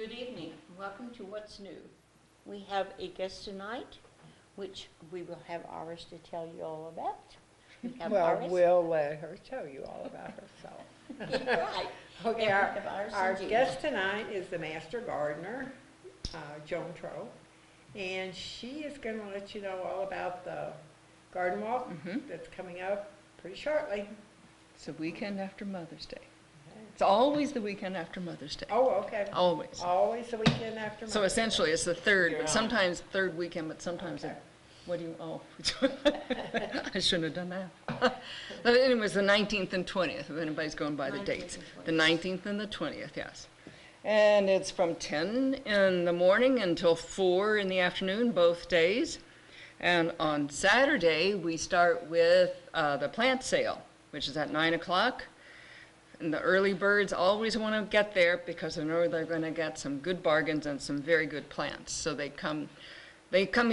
Good evening. Welcome to What's New. We have a guest tonight, which we will have Iris to tell you all about. We have Well, Iris. we'll let her tell you all about herself. Right. Okay, And we have Iris our and Judy. guest tonight is the Master Gardener, Joan Troe, and she is going to let you know all about the garden walk that's coming up pretty shortly. It's the weekend after Mother's Day. It's always the weekend after Mother's Day. Oh, okay. Always. Always the weekend after Mother's So essentially, it's the third, You're but on. sometimes third weekend, but sometimes Okay. what do you, I shouldn't have done that. But anyways, the 19th and 20th, if anybody's going by the 19th dates. and The 19th and the 20th, yes. And it's from 10 in the morning until 4 in the afternoon, both days. And on Saturday, we start with the plant sale, which is at 9 o'clock. And the early birds always want to get there because they know they're going to get some good bargains and some very good plants. So they come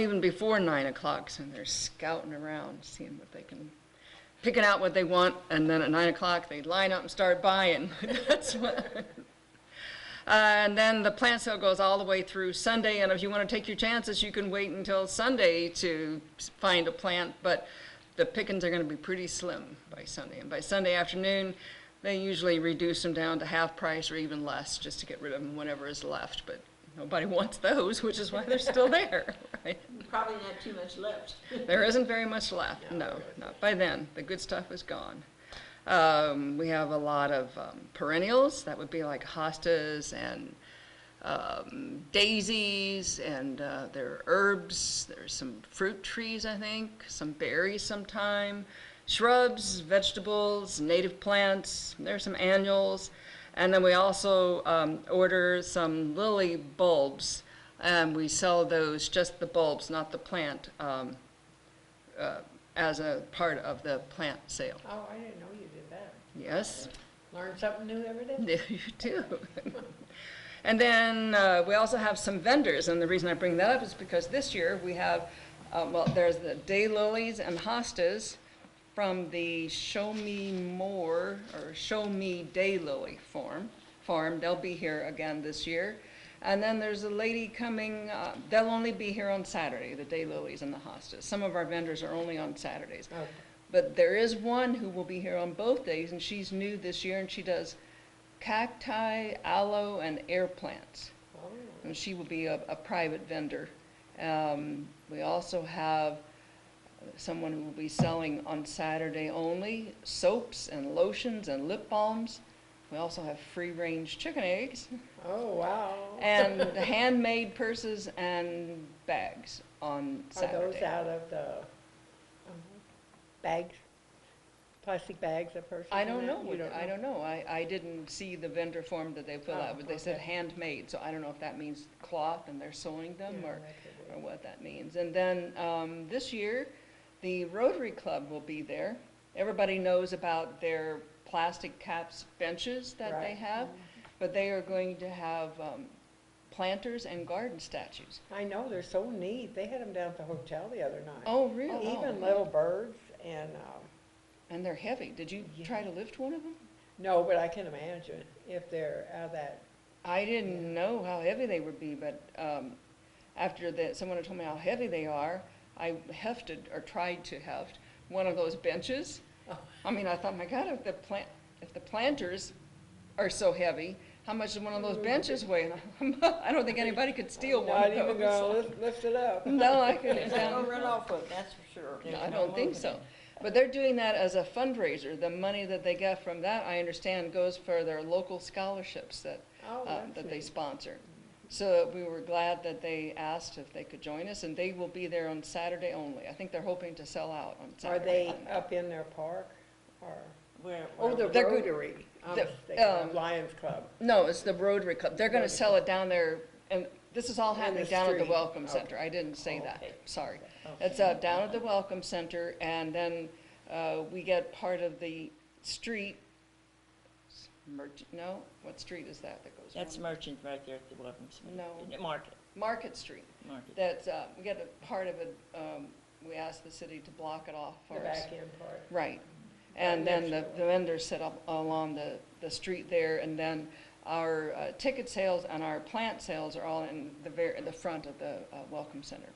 even before 9 o'clock, and they're scouting around, seeing what they can, picking out what they want, and then at 9 o'clock they line up and start buying. That's what. And then the plant sale goes all the way through Sunday, and if you want to take your chances, you can wait until Sunday to find a plant, but the pickings are going to be pretty slim by Sunday. And by Sunday afternoon, they usually reduce them down to half price or even less just to get rid of them whenever is left, but nobody wants those, which is why they're still there, right? Probably not too much left. There isn't very much left, no, not by then. The good stuff is gone. We have a lot of perennials, that would be like hostas and daisies, and there are herbs, there's some fruit trees, I think, some berries sometime, shrubs, vegetables, native plants, there's some annuals, and then we also order some lily bulbs, and we sell those, just the bulbs, not the plant, as a part of the plant sale. Oh, I didn't know you did that. Yes, Learn something new every day. yeah, you do. And then we also have some vendors, and the reason I bring that up is because this year we have, well, there's the daylilies and hostas from the Show Me More or Show Me Daylily farm. They'll be here again this year. And then there's a lady coming, they'll only be here on Saturday, the daylilies and the hostas. Some of our vendors are only on Saturdays. Okay. But there is one who will be here on both days, and she's new this year, and she does cacti, aloe, and air plants. Oh. And she will be a private vendor. We also have someone who will be selling on Saturday only soaps and lotions and lip balms. We also have free-range chicken eggs Oh, wow. and handmade purses and bags on Are Saturday. those out of the bags, plastic bags of purses? I and don't that? know. You don't I don't know. I didn't see the vendor form that they fill Oh, out, but they said okay. handmade, so I don't know if that means cloth and they're sewing them Yeah, or that could be. what that means. And then this year, the Rotary Club will be there. Everybody knows about their plastic caps benches that they Right. have, but they are going to have planters and garden statues. I know, they're so neat. They had them down at the hotel the other night. Oh, really? Even little birds and, And they're heavy. Did you try to lift one of them? no, but I can imagine if they're out of that. I didn't know how heavy they would be, but after that, someone had told me how heavy they are. I hefted or tried to heft one of those benches. Oh. I mean, I thought, my God, if the planters are so heavy, how much does one of those benches weigh? And I don't think anybody could steal one Not of even those. gonna lift it up. No, I couldn't. It's not gonna run off with, that's for sure. No, There's I no don't think moving so. it. But they're doing that as a fundraiser. The money that they get from that, I understand, goes for their local scholarships that Oh, that's that they neat. sponsor. So we were glad that they asked if they could join us, and they will be there on Saturday only. I think they're hoping to sell out on Are Saturday. they up in their park or? Where The They're good. Rotary. I'm The- thinking Lions Club. No, it's the Rotary Club. They're going to Rotary sell it down there, and this is all In happening the down at the street. Welcome Okay. Center. I didn't say that, Okay. sorry. Okay. It's down at the Welcome Center, and then we get part of the street. No, what street is that goes? That's around? merchant right there at the Welcome Center. No. Market, Market Street. market. That's, we get a part of it, we asked the city to block it off The for us. back end part. Right. And then next the to it. vendors set up along the street there, and then our ticket sales and our plant sales are all in the front of the Welcome Center,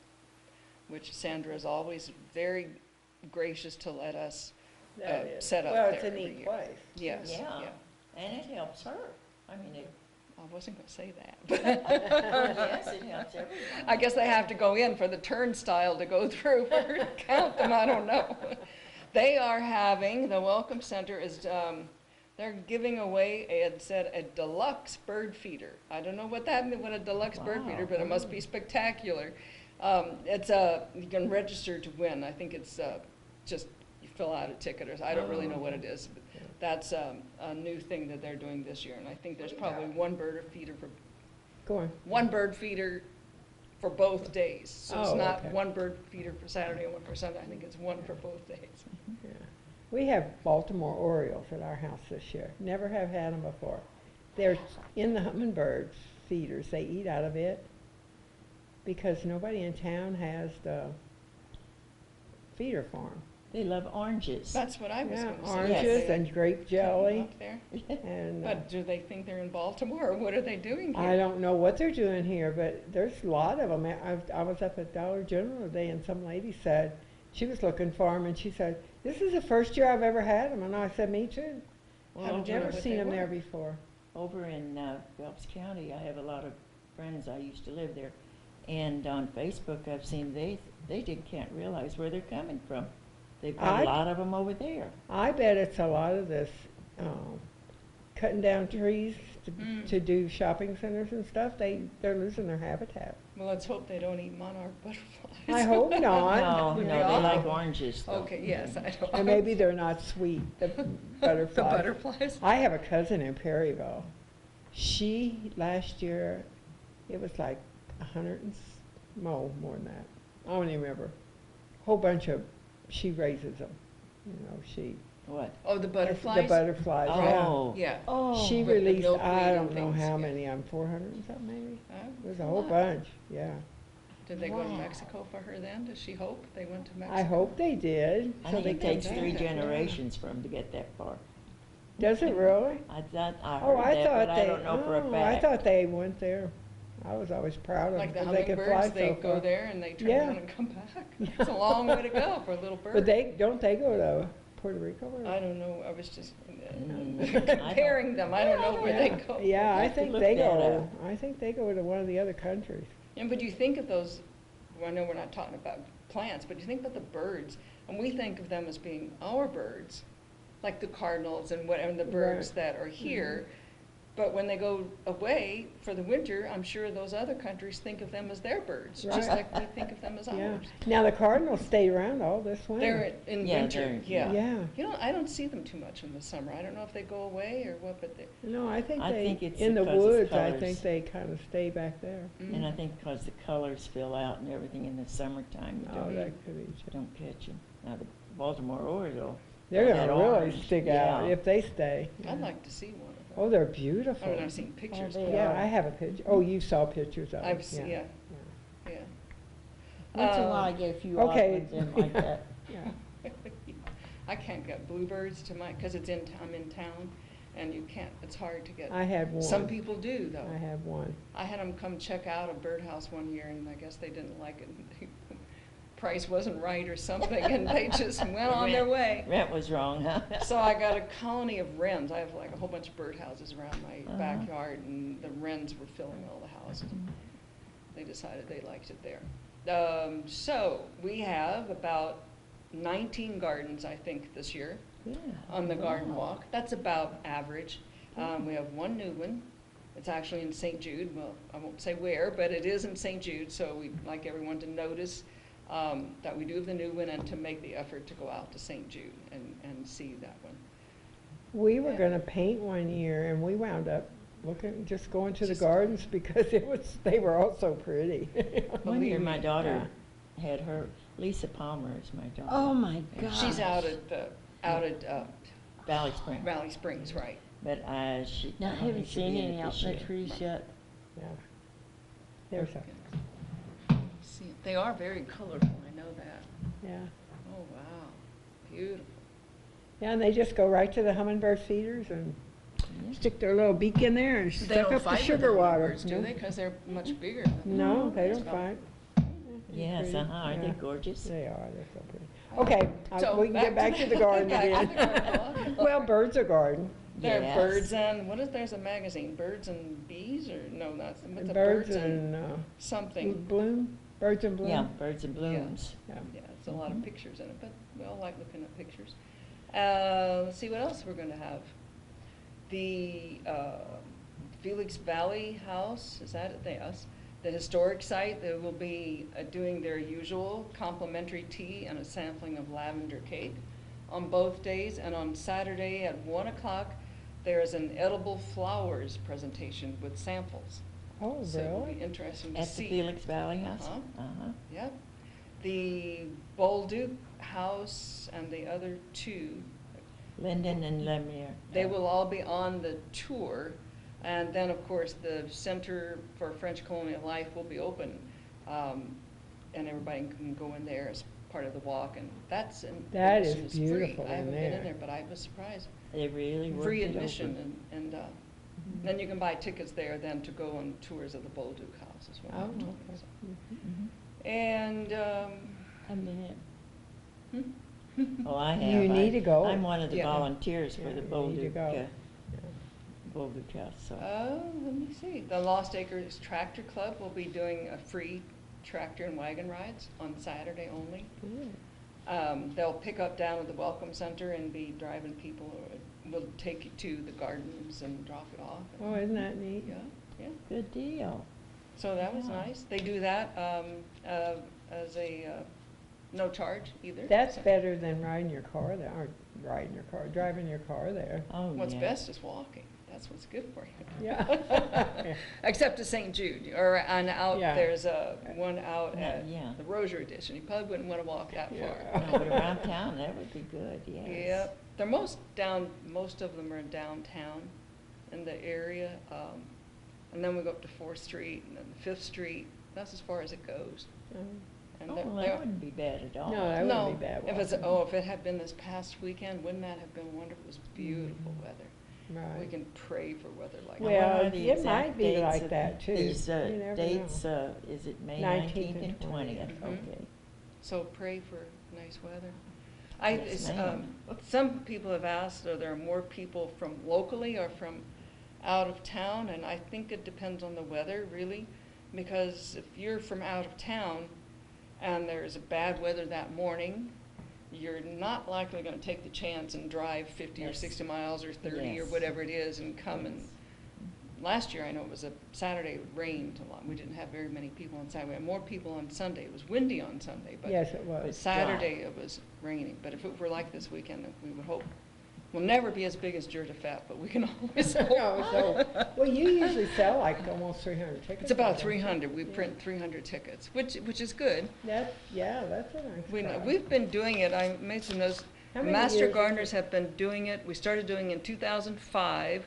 which Sandra is always very gracious to let us That is. set up Well, there it's a every neat year. place. Yes, Yeah. yeah. And it helps her. I mean, it, I wasn't going to say that. yes, it helps everyone. I guess they have to go in for the turnstile to go through for her to count them, I don't know. They are having, the Welcome Center is, they're giving away, it said, a deluxe bird feeder. I don't know what what a deluxe bird Wow. feeder, but it must be spectacular. You can register to win. I think it's just, you fill out a ticket, or I don't really know what it is. But that's a new thing that they're doing this year, and I think there's probably one bird feeder for both days. So it's Oh, not okay. one bird feeder for Saturday and one for Sunday. I think it's one for both days. Yeah. We have Baltimore Orioles at our house this year. Never have had them before. They're in the hummingbird feeders. They eat out of it because nobody in town has the feeder farm. They love oranges. That's what I was Yeah, going to say. oranges They and grape cut them jelly. up there. And But do they think they're in Baltimore, or what are they doing here? I don't know what they're doing here, but there's a lot of them. I was up at Dollar General today, and some lady said she was looking for them, and she said, "This is the first year I've ever had them." And I said, "Me too. Well, I've never what seen they them there were. before." Over in Phelps County, I have a lot of friends. I used to live there. And on Facebook, I've seen can't realize where they're coming from. They've got I- a lot of them over there. I bet it's a lot of this cutting down trees to do shopping centers and stuff. They're losing their habitat. Well, let's hope they don't eat monarch butterflies. I hope not. No, Would no, be they awful. like oranges though. Okay, yes, I know. And maybe they're not sweet, the butterflies. The butterflies? I have a cousin in Perryville. She, last year, it was like 100 and, more than that. I don't even remember. Whole bunch of, she raises them. You know, she. What? Oh, the The butterflies? butterflies, yeah. Oh. Yeah. Oh. She With the released, milkweed I and don't know things, how yeah. many, 400 and something maybe. Oh, It was a a whole lot. bunch, yeah. Did they go to Wow. Mexico for her then? Does she hope they went to Mexico? I hope they did. I so think they it come takes back. 3 Yeah. generations for them to get that far. Does it really? I heard Oh, I that, thought but they. I don't know for a oh, fact. I thought they went there. I was always proud of them Like the because they could fly hummingbirds, they so go far. there and they turn Yeah. around and come back. It's a long way to go for a little bird. But don't they go to Puerto Rico? Or? I don't know, I was just Mm, comparing them, I don't know where they go. Yeah, I have to think look they that go. up. I think they go to one of the other countries. And but you think of those, well, I know we're not talking about plants, but you think about the birds, and we think of them as being our birds, like the cardinals and the birds Right. that are here. But when they go away for the winter, I'm sure those other countries think of them as their birds, just Right. like we think of them as Yeah. ours. Now the Cardinals stayed around all this winter. They're in Yeah, winter, they're- yeah. Yeah. You know, I don't see them too much in the summer. I don't know if they go away or what, but they. No, I think I they think it's in the because it's woods. I colors. think they kind of stay back there. And I think because the colors fill out and everything in the summertime, you Oh, don't, that could be. true. don't catch them. Now, the Baltimore Oriole, They're that gonna really orange, stick out yeah. if they stay. I'd like to see one of them. Oh, they're beautiful. I mean, I've seen pictures. they but- Yeah, are. I have a picture. Oh, you saw pictures of them. I've seen, yeah, yeah. Once in a Um, while I get a few okay. odd ones in like that. Yeah. I can't get bluebirds to my, because I'm in town, and you can't, it's hard to get. I had one. Some people do, though. I have one. I had them come check out a birdhouse one year, and I guess they didn't like it. Price wasn't right or something, and they just went on their way. rent was wrong, huh? So I got a colony of wrens. I have like a whole bunch of birdhouses around my Uh-huh. backyard, and the wrens were filling all the houses. They decided they liked it there. So we have about 19 gardens, I think, this year Yeah. on the garden Wow. walk. That's about average. We have one new one. It's actually in St. Jude. Well, I won't say where, but it is in St. Jude, so we'd like everyone to notice that we do have the new one and to make the effort to go out to St. Jude and see that one. We were Yeah. gonna paint one year, and we wound up just going to the Just- gardens because they were all so pretty. One Believe year, my me. daughter had her, Lisa Palmer is my daughter. Oh my Yeah. gosh. She's out at Valley Spring. Valley Springs, right? But she. Now, I don't haven't think she'll seen be in any it out this in the year. trees yet. Yeah. There's a, See, they are very colorful, I know that. yeah. Oh, wow, beautiful. Yeah, and they just go right to the hummingbird feeders and stick their little beak in there and They suck don't up the fight with sugar the water. hummingbirds, do No. they? Because they're much bigger. Than No, they don't So- fight. Yes, pretty. aren't they Yeah. gorgeous? They are, they're so pretty. Okay, So we can get back to the garden back to again. the garden. Well, birds are garden. There are Yes. birds and, what is, there's a magazine, Birds and Bees, or, no, that's, what's the Birds and, something. bloom, birds and bloom. Yeah, birds and blooms. Yeah. Yeah, it's a lot of Mhm. pictures in it, but we all like looking at pictures. Let's see what else we're gonna have. The Felix Valley House, is that it? Yes. The historic site, they will be doing their usual complimentary tea and a sampling of lavender cake on both days. And on Saturday at 1 o'clock, there is an edible flowers presentation with samples. Oh, So it'll be really? interesting to At the see. Felix Valley House? Uh-huh. Uh-huh. Yep. The Bolduc House and the other two, Linden and Lemire. they will all be on the tour. And then, of course, the Center for French Colonial Life will be open. And everybody can go in there as part of the walk. And that's, That admission is free. beautiful I haven't in been in there. there, but I was surprised. They really worked Free it admission, open. and Mm-hmm. then you can buy tickets there then to go on tours of the Bolduc House as well. Oh, okay. So- Mhm. And, I've been in. hmm? Oh, I have. You need to go. I'm one of the Yeah. volunteers for Yeah, the you need to Bolduc, go. Bolduc House, so. Let me see. The Lost Acres Tractor Club will be doing a free tractor and wagon rides on Saturday only. Good. They'll pick up down at the Welcome Center and be driving people, will take you to the gardens and drop it off. Oh, isn't that neat? Yeah, yeah. Good deal. So that was Yeah. nice. They do that as a no charge either. That's So better than riding your car there, or riding your car, driving your car there. Oh, What's yeah. best is walking. That's what's good for you. Yeah. Except to St. Jude, or and out, Yeah. there's one out Yeah, at yeah. the Rosary Edition. You probably wouldn't want to walk that Yeah. far. No, but around town, that would be good, yes. Yep, they're most of them are downtown in the area. And then we go up to 4th Street and then 5th Street. That's as far as it goes. And Oh, they're- well, they're- that wouldn't be bad at all. No, that No, wouldn't be bad if it's, walking. if it had been this past weekend, wouldn't that have been wonderful? It was beautiful Mhm. weather. We Right. can pray for weather like Now, that. what Well, are the it exact might be dates like of that, too. These You never dates, know. is it May 19th 19th and 20th? Mhm. Okay. So pray for nice weather. Yes, ma'am. Some people have asked, are there more people from locally or from out of town? And I think it depends on the weather, really, because if you're from out of town and there's bad weather that morning, you're not likely gonna take the chance and drive 50 or Yes. 60 miles or 30 or Yes. whatever it is and come and, Yes. last year I know it was a Saturday, it rained a lot. We didn't have very many people on Saturday. We had more people on Sunday. It was windy on Sunday, but Yes, it but was. Saturday it was raining. But if it were like this weekend, then we would hope, we'll never be as big as Jurtefat, but we can always hope. No, so, well, you usually sell like almost 300 tickets. It's about I think. 300. We Yeah. print 300 tickets, which is good. Yeah, that's a nice crowd. We've been doing it, I made some notes. How many Master years is Gardeners it? have been doing it, we started doing it in 2005.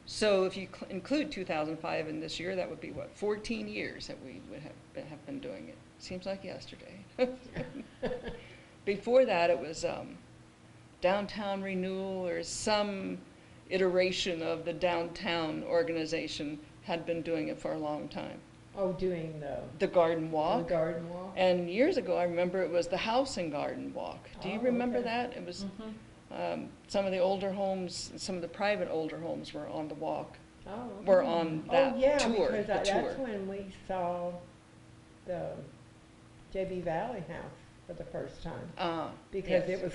So if you include 2005 in this year, that would be what, 14 years that we would have been doing it. Seems like yesterday. Before that, it was downtown renewal, or some iteration of the downtown organization had been doing it for a long time. Oh, doing The garden the walk. garden walk? And years ago, I remember it was the house and garden walk. Do you Oh, remember okay. that? It was, some of the older homes, some of the private older homes were on the walk, Oh, okay. were on that Oh, yeah, tour, because the that's tour. when we saw the JB Valley House for the first time. Because Yes. it was,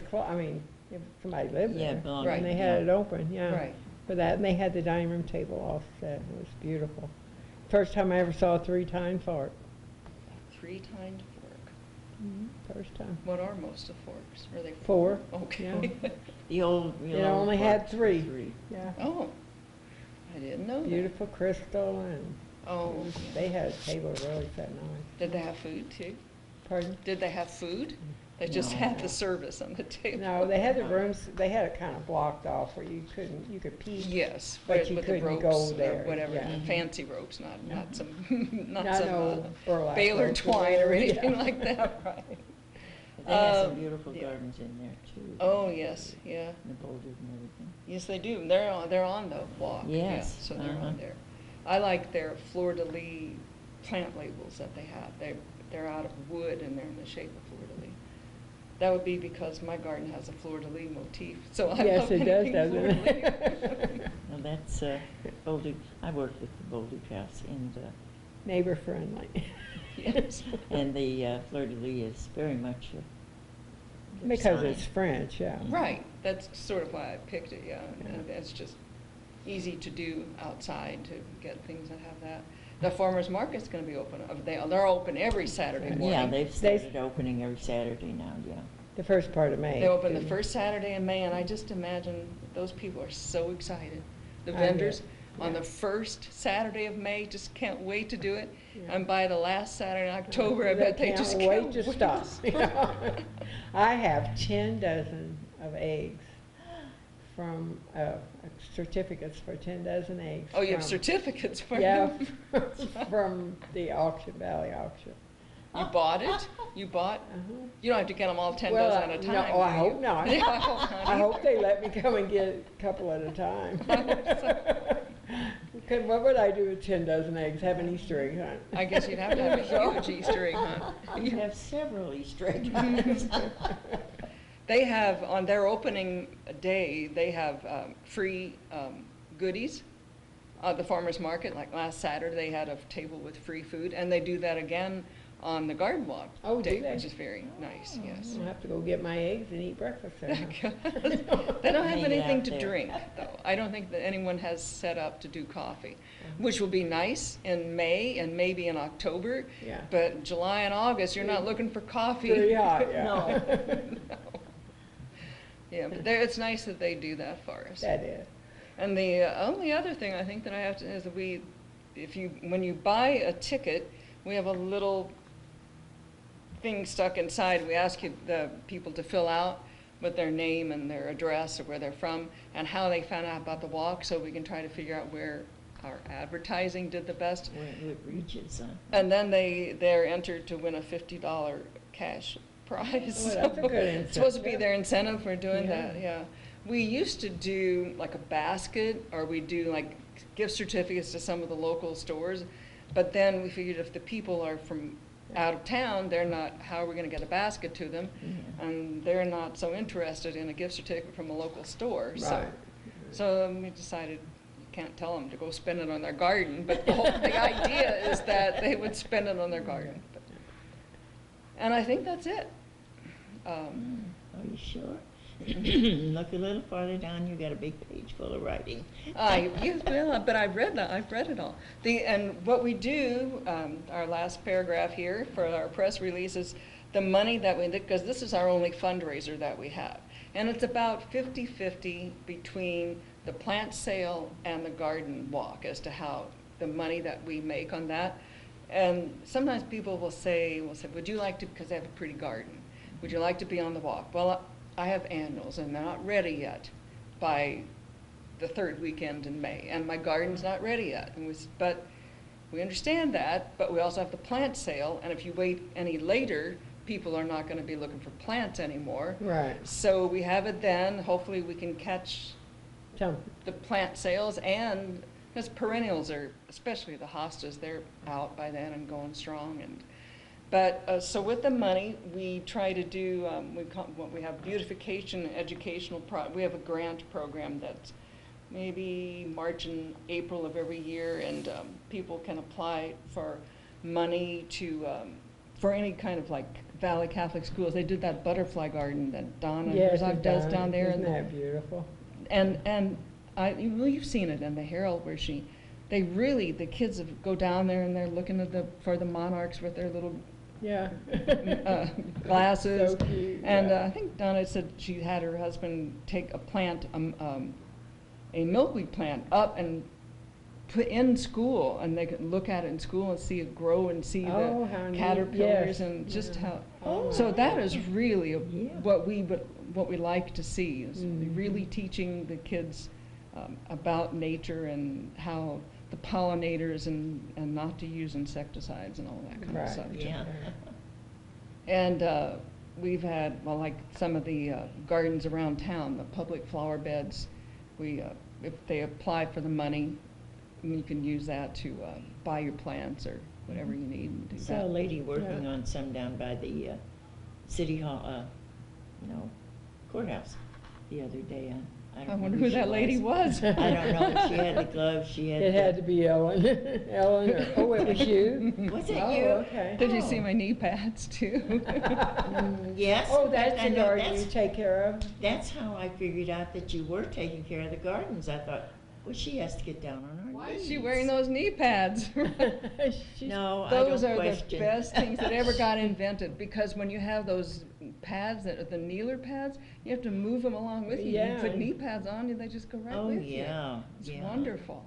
somebody lived Yeah, there. belonged, Right. And they had it open, yeah. Right. For that, and they had the dining room table offset. It was beautiful. First time I ever saw a 3-tine fork. 3-tined fork. First time. What are most of forks? Are they 4. Okay. The old, real It old only had forks, 3. Yeah. Oh, I didn't know that. Beautiful crystal, and Oh, they had a table really that nice. did they have food too? Pardon? Did they have food? They just No. had the service on the table. No, they had the rooms, they had it kind of blocked off where you could peek. Yes, But with you with the couldn't ropes go or there, whatever, yeah. fancy ropes, not some, not Not some no burlap baler rope twine or yeah. anything like that, right? They have some Uh, beautiful yeah. gardens in there too. Oh, yes, yeah. And the boulders and everything. Yes, they do. They're on the walk. Yes, Yeah, so they're uh-huh. on there. I like their fleur-de-lis plant labels that they have. They're out of wood and they're in the shape of fleur-de-lis. That would be because my garden has a fleur-de-lis motif, so I Yes, love it does, anything doesn't it? fleur-de-lis. Now that's Bolduc. I worked with the Bolduc House, and Neighbor friendly. Yes. and the fleur-de-lis is very much their Because sign. it's French, yeah. Right, that's sort of why I picked it, yeah. And it's just easy to do outside to get things that have that. The farmer's market's gonna be open, they're open every Saturday morning. Yeah, they've started opening every Saturday now. Yeah. The first part of May. They open the too. first Saturday in May, and I just imagine those people are so excited. The I vendors bet, on yeah. the first Saturday of May just can't wait to do it. Yeah. And by the last Saturday in October, I They bet they just can't wait to stop. I have 10 dozen of eggs from certificates for 10 dozen eggs. Oh, you have from- certificates for Yeah, them? from the auction, Valley auction. You bought it? You bought? Uh-huh. You don't have to get them all 10 Well, dozen at a no, time. oh, I do you? hope not. Yeah, I hope not I hope either. they let me come and get a couple at a time. I hope so. What would I do with 10 dozen eggs? Have an Easter egg hunt? I guess you'd have to have a huge Easter egg hunt. You have several Easter egg hunts. They have, on their opening day, they have free goodies. The farmer's market, like last Saturday, they had a table with free food, and they do that again on the garden walk Oh, do day, they? which is very nice, yes. I'll have to go get my eggs and eat breakfast there. They don't have Hang it anything out to there. drink, though. I don't think that anyone has set up to do coffee, Uh-huh. which will be nice in May and maybe in October. Yeah. But July and August, you're not looking for coffee. Very hot, yeah. No. Yeah, but it's nice that they do that for us. That is. And the only other thing I think that I have to, is that when you buy a ticket, we have a little thing stuck inside. We ask the people to fill out with their name and their address or where they're from and how they found out about the walk, so we can try to figure out where our advertising did the best. Where it reaches. And then they're entered to win a $50 cash prize. Oh, that's a good It's supposed to be incentive. their incentive for doing Yeah. that, yeah. We used to do like a basket, or we do like gift certificates to some of the local stores, but then we figured if the people are from out of town, how are we gonna get a basket to them? Yeah. And they're not so interested in a gift certificate from a local store, so. Right. So we decided, you can't tell them to go spend it on their garden, but the idea is that they would spend it on their garden. And I think that's it. Are you sure? Look a little farther down, you got a big page full of writing. Yes, well, but I've read that, I've read it all. And what we do, our last paragraph here for our press release is the money that because this is our only fundraiser that we have. And it's about 50-50 between the plant sale and the garden walk as to how the money that we make on that. And sometimes people will say, would you like to, because they have a pretty garden, would you like to be on the walk? Well, I have annuals and they're not ready yet by the third weekend in May, and my garden's not ready yet. But we understand that, but we also have the plant sale, and if you wait any later, people are not going to be looking for plants anymore. Right. So we have it then. Hopefully we can catch Some, the plant sales, and because perennials are, especially the hostas, they're out by then and going strong. But so with the money, we try to do, we have beautification educational, we have a grant program that's maybe March and April of every year, and people can apply for money to, for any kind of like Valley Catholic schools. They did that butterfly garden that Donna yes, Herzog it does does. down there. Isn't and that beautiful? well, you've seen it in the Herald where the kids go down there and they're looking for the monarchs with their little Yeah. glasses. So cute, And yeah. I think Donna said she had her husband take a plant, a milkweed plant up and put in school, and they could look at it in school and see it grow and see Oh, how the neat. caterpillars Yes. and just Yeah. how. Oh, So that wow. is really Yeah. what we like to see is Mhm. really teaching the kids about nature and how the pollinators and not to use insecticides and all that kind of Right. stuff. Yeah. And we've had, well, like some of the gardens around town, the public flower beds, if they apply for the money, you can use that to buy your plants or whatever you need and do Saw a that. lady working Yeah. on some down by the city hall, courthouse the other day. I I don't know wonder who she that lady was. I don't know, but she had the gloves, she had. It had to be Ellen, Ellen, or, oh, it was you? Was it Oh, you? okay. Did you see my knee pads too? Yes. Oh, that's I the know, garden you take care of? That's how I figured out that you were taking care of the gardens. I thought, well, she has to get down on her knees. Why is she wearing those knee pads? She's- No, I Those don't are question. the best things that ever got invented, because when you have those pads, that are the kneeler pads, you have to move them along with you. You Yeah. put knee pads on, and they just go right Oh, with you. yeah, It's yeah. wonderful.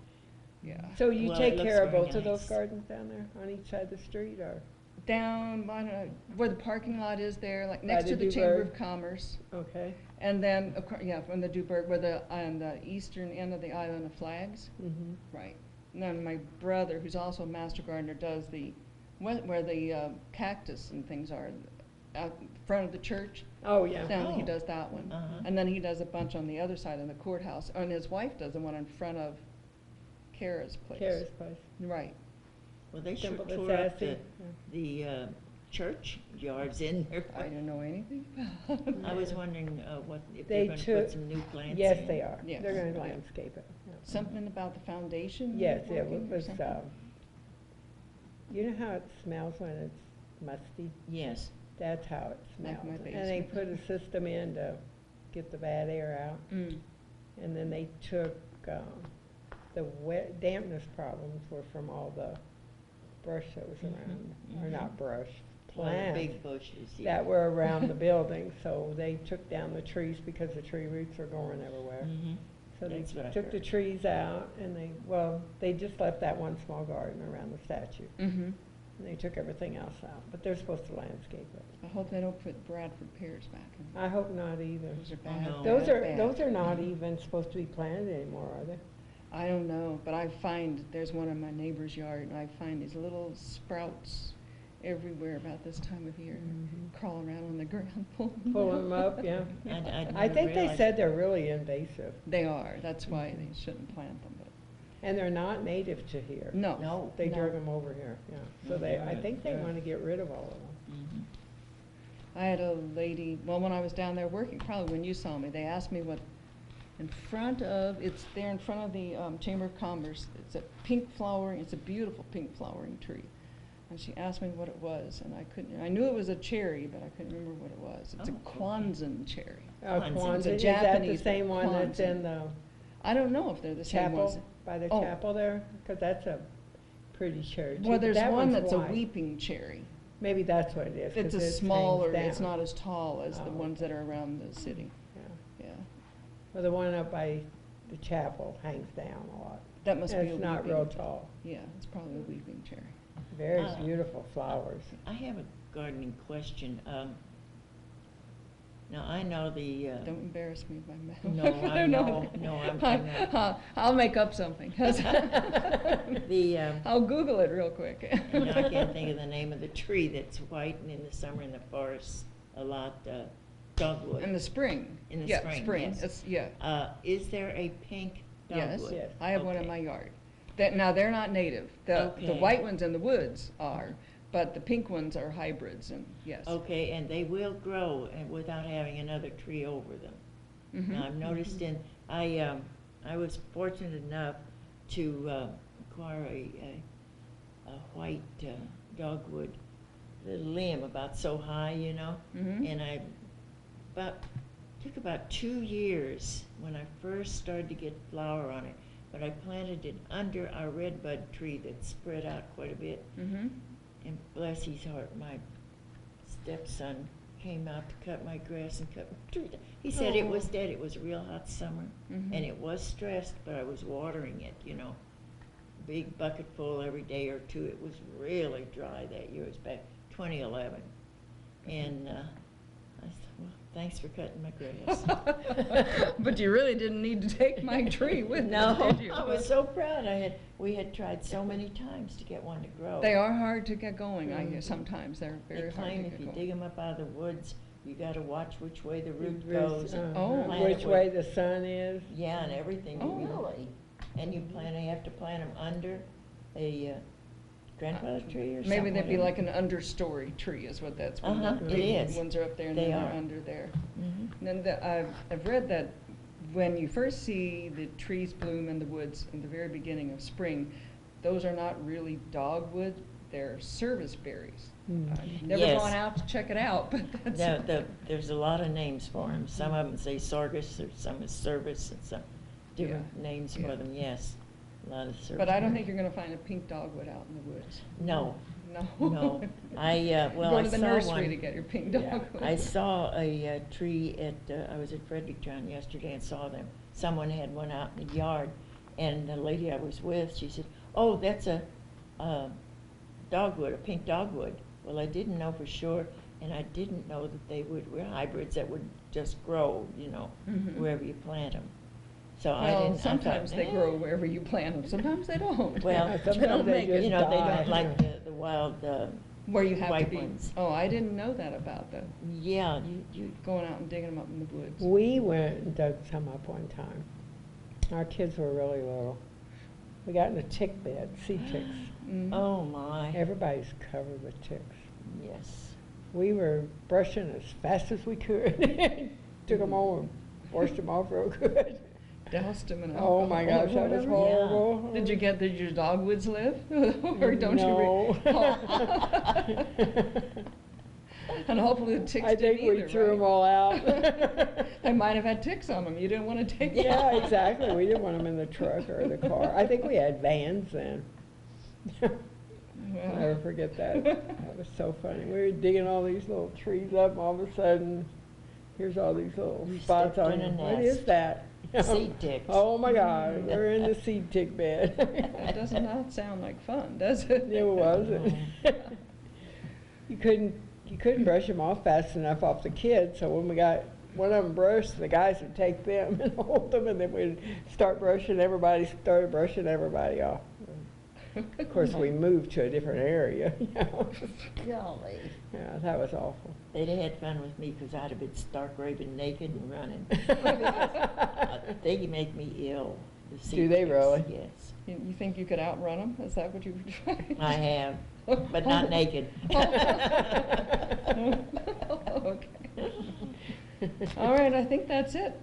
Yeah. So you Well, take it looks care of very both of those nice. gardens down there on each side of the street, or? Down, I don't know, where the parking lot is there, like By next the to the Chamber Duberg? of Commerce. Okay. And then, yeah, from the Duberg, on the eastern end of the Island of Flags. Mm-hmm. Right. And then my brother, who's also a master gardener, does where the cactus and things are, out in front of the church. Oh, yeah. Down, he Oh. does that one. Uh-huh. And then he does a bunch on the other side of the courthouse. And his wife does the one in front of Kara's place. Kara's place. Right. Well, they sure Temple of tore up Sassy. the church yards in there. I don't know anything about it. I was wondering if They they're gonna took- put some new plants in. Yes, they are. Yes. They're gonna Yeah. landscape it. Yeah. Something about the foundation? Yes, it working or was, something? you know how it smells when it's musty? Yes. That's how it Like smells. my And they basement. put a system in to get the bad air out. Mm. And then they took, the dampness problems were from all the brush that was around, or mhm. not brush, Well, the plants big bushes, yeah. that were around the building. So they took down the trees because the tree roots were going everywhere. Mhm. So they That's what I took the heard. trees out and they just left that one small garden around the statue. Mm-hmm. And they took everything else out, but they're supposed to landscape it. I hope they don't put Bradford pears back in. I hope not either. Those are Oh, bad. no. Those are not even supposed to be planted anymore, are they? I don't know, but I find, there's one in my neighbor's yard, and I find these little sprouts everywhere about this time of year. Crawl around on the ground, pull them Pull them up, yeah. I'd I never think they realized- said they're really invasive, They are, that's why they shouldn't plant them, but, and they're not native to here. no. No. They no. drug them over here, yeah. So I think they want to get rid of all of them. Mhm. I had a lady, well, when I was down there working, probably when you saw me, they asked me what, it's there in front of the Chamber of Commerce. It's a pink flowering, it's a beautiful pink flowering tree. And she asked me what it was, and I knew it was a cherry, but I couldn't remember what it was. It's a Oh, okay. Kwanzaa cherry. Kwanzaa, It's a is that the Japanese same one that's Kwanzaa. in the I don't know if they're the same ones. chapel, by the Oh. chapel there? Because that's a pretty cherry too. Well, but there's that one one's that's a white. weeping cherry. Maybe that's what it is. It's 'cause a it smaller, hangs it's down. not as tall as the Oh, ones okay. that are around the city. Yeah. Yeah. Well, the one up by the chapel hangs down a lot. That must And be a it's not weeping. real tall. Yeah, it's probably a weeping cherry. Very Ah. beautiful flowers. I have a gardening question. Now, I know the, Don't embarrass me by mouth. No, I know. No, I'm not. I'll make up something. the, I'll Google it real quick. you know, I can't think of the name of the tree that's white and in the summer in the forest a lot, dogwood. In the spring. In the Yeah, spring, yes. It's, yeah. Is there a pink Yes, dogwood? Yes. I have one in Okay. my yard. Now, they're not native. The Okay. white ones in the woods are, but the pink ones are hybrids, and yes. Okay, and they will grow without having another tree over them. Mhm. Now, I've noticed I was fortunate enough to acquire a white dogwood, little limb about so high, you know, Mhm. and took about 2 years when I first started to get flower on it, but I planted it under our redbud tree that spread out quite a bit. Mhm. And bless his heart, my stepson came out to cut my grass and cut my tree down. He said it was Oh. dead. It was a real hot summer, Mhm. and it was stressed, but I was watering it, you know. Big bucket full every day or two. It was really dry that year. It was back 2011. And I said, well, thanks for cutting my grass. But you really didn't need to take my tree with you, No, did you? I was so proud. We had tried so many times to get one to grow. They are hard to get going, I Mhm. guess, sometimes. They're They very hard to claim get if you going. dig them up out of the woods, You gotta watch which way the root goes. And Oh. plant it Which where- way the sun is. Yeah, and everything. Oh. you know. Really? And you have to plant them under a grandfather tree or something. Maybe they'd be whatever. like an understory tree is what that's. when Uh-huh, the it big is. ones are up there and They then are. they're under there. Mhm. And then I've read that when you first see the trees bloom in the woods in the very beginning of spring, those are not really dogwood, they're service berries. Mm. I've never Yes. gone out to check it out, but that's. There's a lot of names for them. Some of them say Sorgus, or some is Service, and some different names yeah. for them, yes. A lot of service. But I don't berries. think you're gonna find a pink dogwood out in the woods. No, No. no. Well, Go I to the saw nursery one. to get your pink Yeah. dogwood. I saw a tree at, I was at Fredericktown yesterday and saw them. Someone had one out in the yard, and the lady I was with, she said, "Oh, that's a dogwood, a pink dogwood." Well, I didn't know for sure, and I didn't know that they were hybrids that would just grow, Mhm. wherever you plant them. So I Well, didn't. I thought, sometimes they "Eh." grow wherever you plant them, sometimes they don't. Well, Yeah, They sometimes don't they make just it. They die. don't like the wild, Where you have to white be. ones. Oh, I didn't know that about the, yeah, you, going out and digging them up in the woods. We went and dug some up one time. Our kids were really little. We got in a tick bed, seed ticks. Mhm. oh my, Everybody's covered with ticks. yes. We were brushing as fast as we could. Took them all and washed them off real good. Doused them in Oh my alcohol or gosh, that was whatever. horrible. Did your dogwoods live? Or don't No. you? Oh. And hopefully the ticks I didn't think we either, threw them right? all out. They might have had ticks on them, you didn't want to take them. Yeah, exactly. We didn't want them in the truck or the car. I think we had vans then. I'll Well. never forget that. That was so funny. We were digging all these little trees up, and all of a sudden, here's all these little We spots stepped on in you. a What nest. is that? Seed ticks. Oh my God, we're in the seed tick bed. That does not sound like fun, does it? It wasn't. You couldn't brush them off fast enough off the kids, so when we got one of them brushed, the guys would take them and hold them, and then we'd start brushing everybody, started brushing everybody off. Of course, we moved to a different area, Golly. Yeah, that was awful. They'd have had fun with me because I'd have been stark raving naked and running. They make me ill. the sea Do they ticks, really? Yes. You think you could outrun them? Is that what you were trying? I have, but not naked. Okay. All right, I think that's it.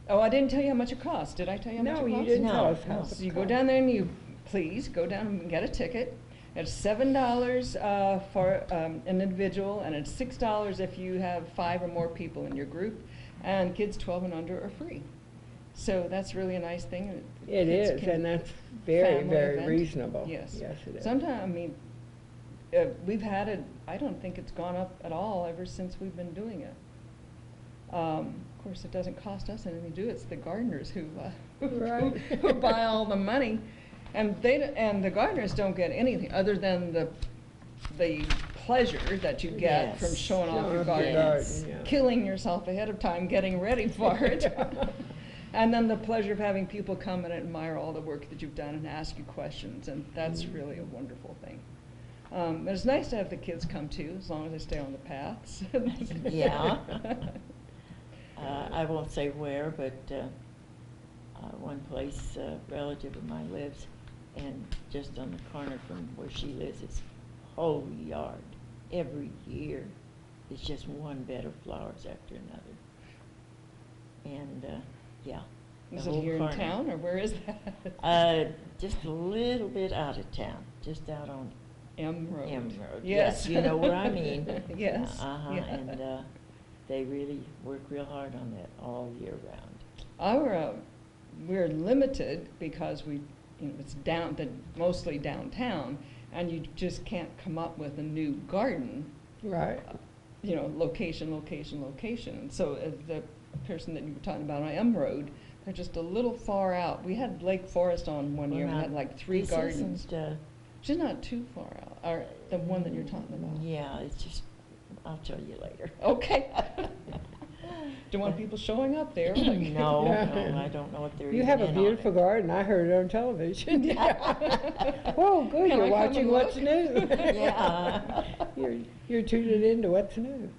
Oh, I didn't tell you how much it costs. Did I tell you how much it No, costs? you didn't No, tell us no. how. So you go down there and you, please, go down and get a ticket. It's $7 for an individual, and it's $6 if you have 5 or more people in your group, and kids 12 and under are free. So that's really a nice thing. It Kids is, can- and that's very, family very event. reasonable. Yes. Yes, it is. Sometimes, I mean, we've had it, I don't think it's gone up at all ever since we've been doing it. Of course, it doesn't cost us anything to do, it's the gardeners who Right. who buy all the money. And the gardeners don't get anything other than the pleasure that you get from Yes. showing off Showing your off garden. Yes. yeah. Killing yourself ahead of time, getting ready for it. And then the pleasure of having people come and admire all the work that you've done and ask you questions, and that's really a wonderful thing. It's nice to have the kids come too, as long as they stay on the paths. Yeah. I won't say where, but one place a relative of mine lives, and just on the corner from where she lives, it's whole yard. Every year, it's just one bed of flowers after another. And, yeah. the Is it whole here in corner. town, or where is that? Just a little bit out of town, just out on M Road. M Road. Yes. You know where I mean. Yes. Uh-huh, Yeah. and they really work real hard on that all year round. We're limited because it's mostly downtown, and you just can't come up with a new garden, Right. location. And so the person that you were talking about on M Road, they're just a little far out. We had Lake Forest on one year, Well, we now, had like 3 this gardens. isn't, She's not too far out, or the one that you're talking about. Yeah, it's just, I'll tell you later. Okay. Do you want people showing up there? Like- No, no, I don't know if they're You even have a in on beautiful it. garden. I heard it on television. Oh, good, Can I you're come watching and what's look? new. Yeah. You're tuning into what's new.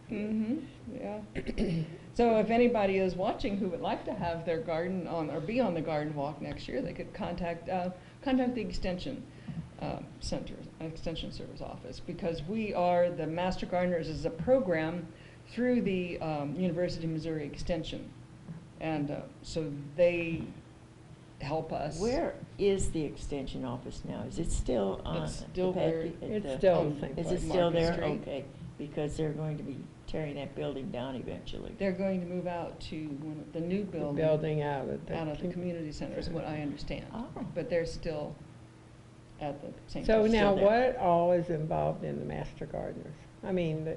Yeah. So if anybody is watching who would like to have their garden on, or be on the garden walk next year, they could contact the Extension Center, Extension Service Office, because we are, the Master Gardeners is a program through the University of Missouri Extension. And so they help us. Where is the extension office now? Is it still on? It's still there. It's still the same Is place. it still Market there? Street. Okay, because they're going to be tearing that building down eventually. They're going to move out to one of the new The building. building out at the. Out of the community center is what I understand. Oh. But they're still at the same. So place. now, there. what all is involved in the Master Gardeners? I mean,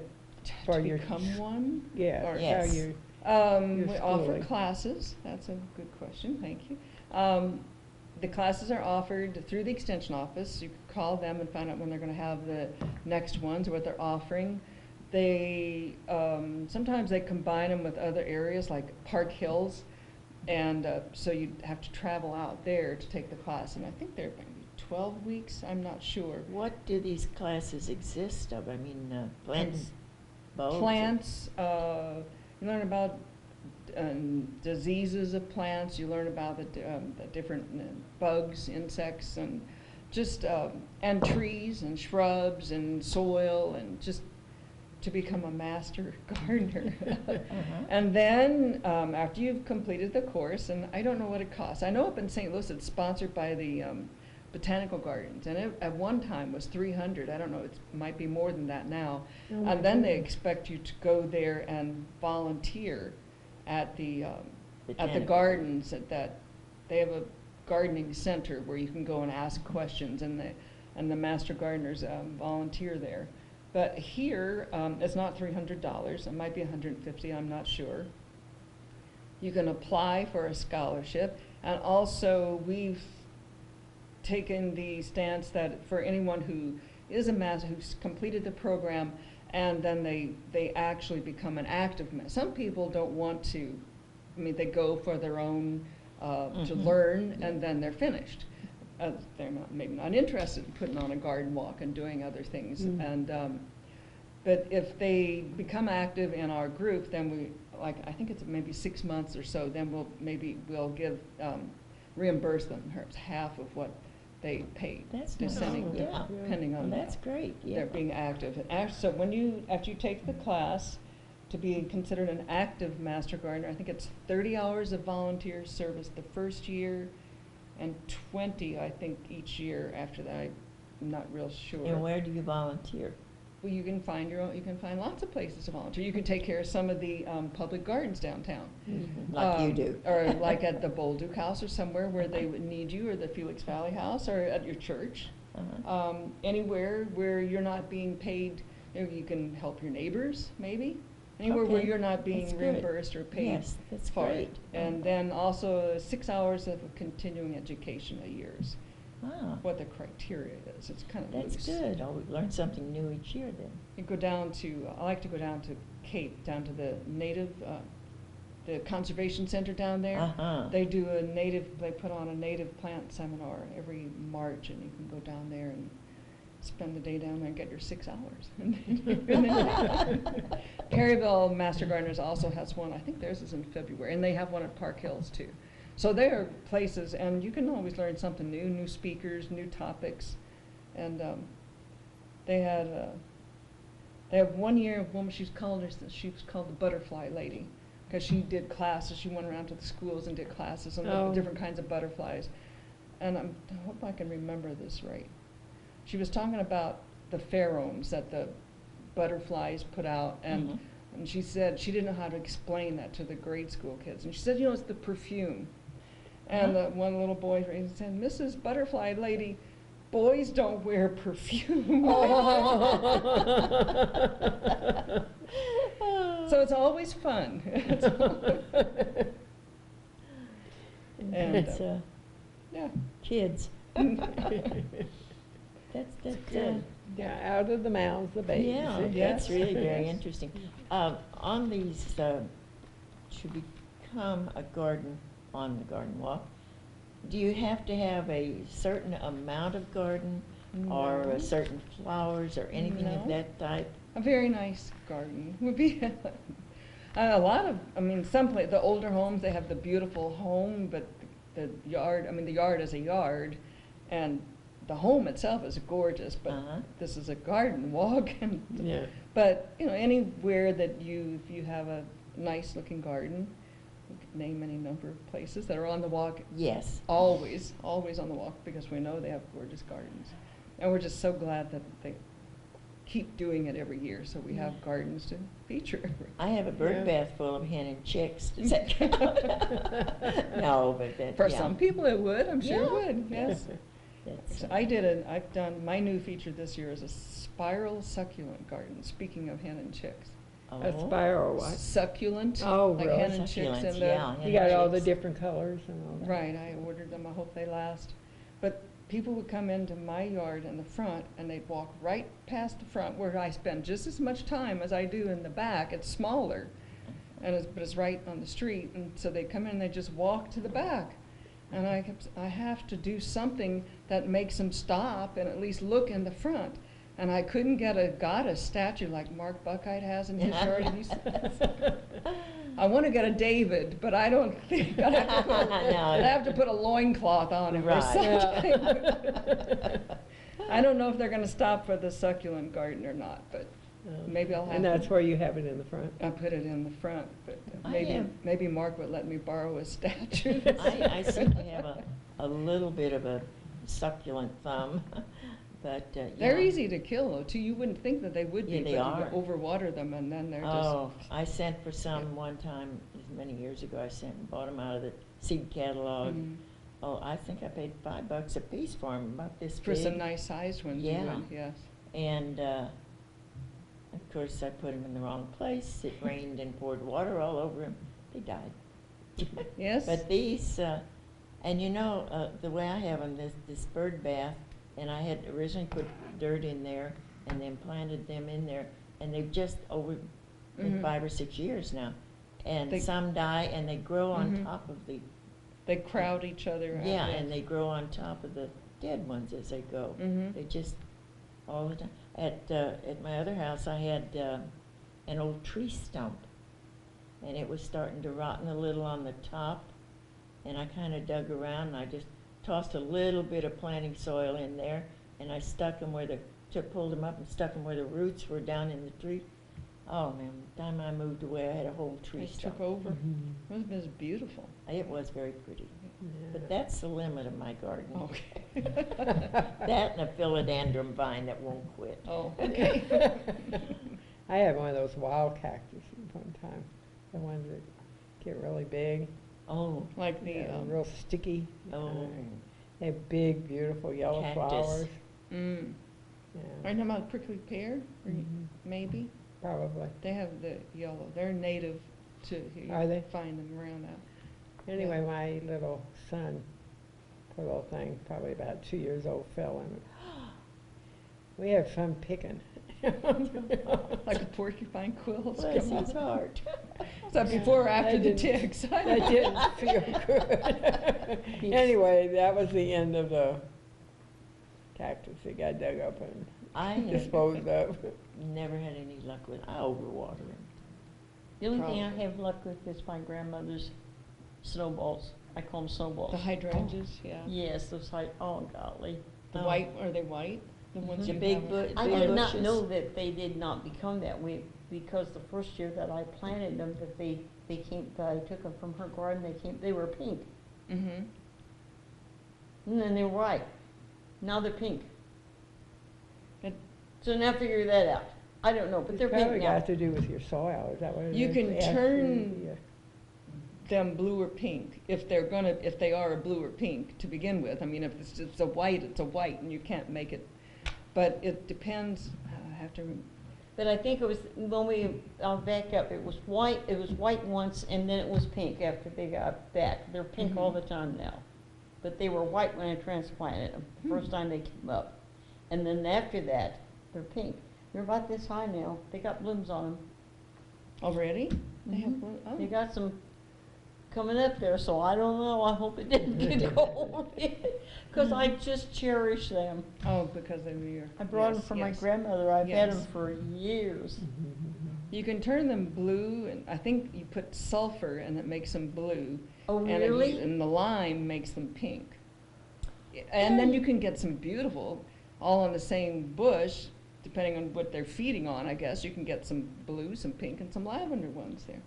for To your- become one? yeah, Or- how Yes. you, We Your offer schooling. classes. That's a good question. Thank you. The classes are offered through the extension office. You can call them and find out when they're going to have the next ones or what they're offering. They sometimes they combine them with other areas like Park Hills, and so you have to travel out there to take the class. And I think they're maybe 12 weeks. I'm not sure. What do these classes exist of? I mean, plants, bulbs? Plants, you learn about diseases of plants, you learn about the different bugs, insects, and just, and trees and shrubs and soil, and just to become a master gardener. And then, after you've completed the course, and I don't know what it costs. I know up in St. Louis it's sponsored by the Botanical Gardens, and it at one time was $300. I don't know, it might be more than that now. Oh my And then they goodness. expect you to go there and volunteer at the Botanical. gardens. They have a gardening center where you can go and ask questions, and the master gardeners volunteer there. But here, it's not $300. It might be $150. I'm not sure. You can apply for a scholarship, and also we've taken the stance that for anyone who is a master, who's completed the program, and then they actually become an active master. Some people don't want to, I mean, they go for their own, to learn, and then they're finished. They're not, maybe not interested in putting on a garden walk and doing other things. And but if they become active in our group, then we, like, I think it's maybe 6 months or so, then we'll give, reimburse them perhaps half of what they paid. That's to nice. sending, Yeah. depending on That's great, yeah. they're being active. And so after you take the class, to be considered an active master gardener, I think it's 30 hours of volunteer service the first year, and 20, I think, each year after that. I'm not real sure. And where do you volunteer? Well, you can find you can find lots of places to volunteer. You can take care of some of the public gardens downtown. Like you do. Or like at the Bolduc House or somewhere where they would need you, or the Felix Valley House, or at your church. Uh-huh. Anywhere where you're not being paid, you can help your neighbors, maybe. Anywhere where Okay, you're not being that's good. reimbursed or paid Yes, that's for great. it. And then also 6 hours of continuing education a year is Wow, what the criteria is. It's kind of that's loose. good. Oh, we learn something new each year then. You go down to, I like to go down to Cape, down to the the conservation center down there. Uh-huh. They put on a native plant seminar every March, and you can go down there and spend the day down there and get your 6 hours. And then Perryville Master Gardeners also has one. I think theirs is in February, and they have one at Park Hills too. So there are places, and you can always learn something new speakers, new topics. And they have 1 year, a woman, she was called the Butterfly Lady, because she did classes. She went around to the schools and did classes on Oh. the different kinds of butterflies. And I hope I can remember this right. She was talking about the pheromones that the butterflies put out, and and she said she didn't know how to explain that to the grade school kids. And she said, it's the perfume. And one little boy said, Mrs. Butterfly Lady, boys don't wear perfume. So it's always fun. And, It's yeah. kids. That's good. Yeah, out of the mouths of babes. Yeah, Yes. that's really very Yes. interesting. On these, to become a garden on the garden walk, do you have to have a certain amount of garden, or No. certain flowers or anything of No. that type? A very nice garden would be a lot of, I mean, the older homes, they have the beautiful home, but the yard, I mean, the yard is a yard, and the home itself is gorgeous, but Uh-huh. this is a garden walk, and, Yeah. but, you know, anywhere that if you have a nice-looking garden, we could name any number of places that are on the walk, Yes. always on the walk, because we know they have gorgeous gardens. And we're just so glad that they keep doing it every year, so we have gardens to feature. I have a bird Yeah. bath full of hen and chicks. Does that count? No, but that, For yeah. some people it would, I'm sure it Yeah. would, yes. That's, So I've done, my new feature this year is a spiral succulent garden, speaking of hen and chicks. A oh, spiral what? Succulent, Oh, like really? hen and chicks Succulents, in the. yeah, hen You got and all the chicks. different colors and all that. Right, I ordered them, I hope they last. But people would come into my yard in the front, and they'd walk right past the front, where I spend just as much time as I do in the back. It's smaller, but it's right on the street, and so they come in and they just walk to the back. And I have to do something that makes them stop and at least look in the front. And I couldn't get a goddess statue like Mark Buckheit has in his yard. And he says, I want to get a David, but I don't think I'd have to put a loincloth on him or Right. something. I don't know if they're going to stop for the succulent garden or not, but maybe I'll have And to. that's where you have it in the front? I put it in the front, but I maybe have- maybe Mark would let me borrow a statue. I seem to have a little bit of a succulent thumb, but, yeah. They're easy to kill, though, too. You wouldn't think that they would be, Yeah, they but are. you overwater them, and then they're Oh, I sent for some one time, many years ago, bought them out of the seed catalog. Mm. Oh, I think I paid $5 a piece for them, about this For some big. nice sized ones, you Yeah. would, yes. And, of course, I put them in the wrong place. It rained and poured water all over them. They died. Yes? But these, and you know, the way I have them, this bird bath, and I had originally put dirt in there and then planted them in there, and they've just been Mhm. 5 or 6 years now. And They- some die and they grow on Mhm. top of the, They crowd each other out. yeah, and they grow on top of the dead ones as they go. Mhm. They just, all the time. At my other house, I had an old tree stump, and it was starting to rotten a little on the top, and I kind of dug around, and I just tossed a little bit of planting soil in there, and I stuck them pulled them up and stuck them where the roots were down in the tree. Oh man, the time I moved away, I had a whole tree They stump. took over. Mhm. It was beautiful. It was very pretty, Yeah. but that's the limit of my garden. Okay. That and a philodendron vine that won't quit. Oh, okay. I had one of those wild cactus at one time, the ones that get really big, Oh, Like the, real sticky. oh. They have big, beautiful yellow Cactus. flowers. mm. Are you Yeah. talking about prickly pear? Or Mhm. maybe? Probably. They have the yellow. They're native to here. Are they? Find them around out. Anyway, my little son, poor little thing, probably about 2 years old, fell in it. We had fun picking. Like a porcupine quills. Bless come his out. heart. Is that before or after That the didn't- ticks? That didn't feel good. Anyway, that was the end of the cactus. It got dug up and I have disposed of. never had any luck with, I overwater them. The only thing I Problem. have luck with is my grandmother's snowballs. I call them snowballs. The hydrangeas, yeah. Yes, those oh golly. The Oh. white, are they white? The ones The you big have? bu- I big did not bushes. know that they did not become that way, because the first year that I planted them, that that I took them from her garden, they were pink. Mm-hmm. And then they were white. Now they're pink. It- So now figure that out. I don't know, but they're It's pink probably now. got to do with your soil, is that what it is? You can The turn- acid, Them blue or pink, if they are a blue or pink to begin with. I mean, if it's a white, it's a white, and you can't make it. But it depends, I have to, But I think it was, I'll back up, it was white once, and then it was pink after they got back. They're pink all Mhm. the time now. But they were white when I transplanted them, the first time they came up. And then after that, they're pink. They're about this high now. They got blooms on them. already? They have Mhm. blue, oh. They got some coming up there, so I don't know, I hope it didn't get cold. Because I just cherish them. Oh, because of your. I brought them yes, for my yes. grandmother, I've had them Yes. for years. You can turn them blue, and I think you put sulfur and it makes them blue. Oh, And if really? you- and the lime makes them pink. And then you can get some beautiful, all on the same bush, depending on what they're feeding on, I guess. You can get some blue, some pink, and some lavender ones there.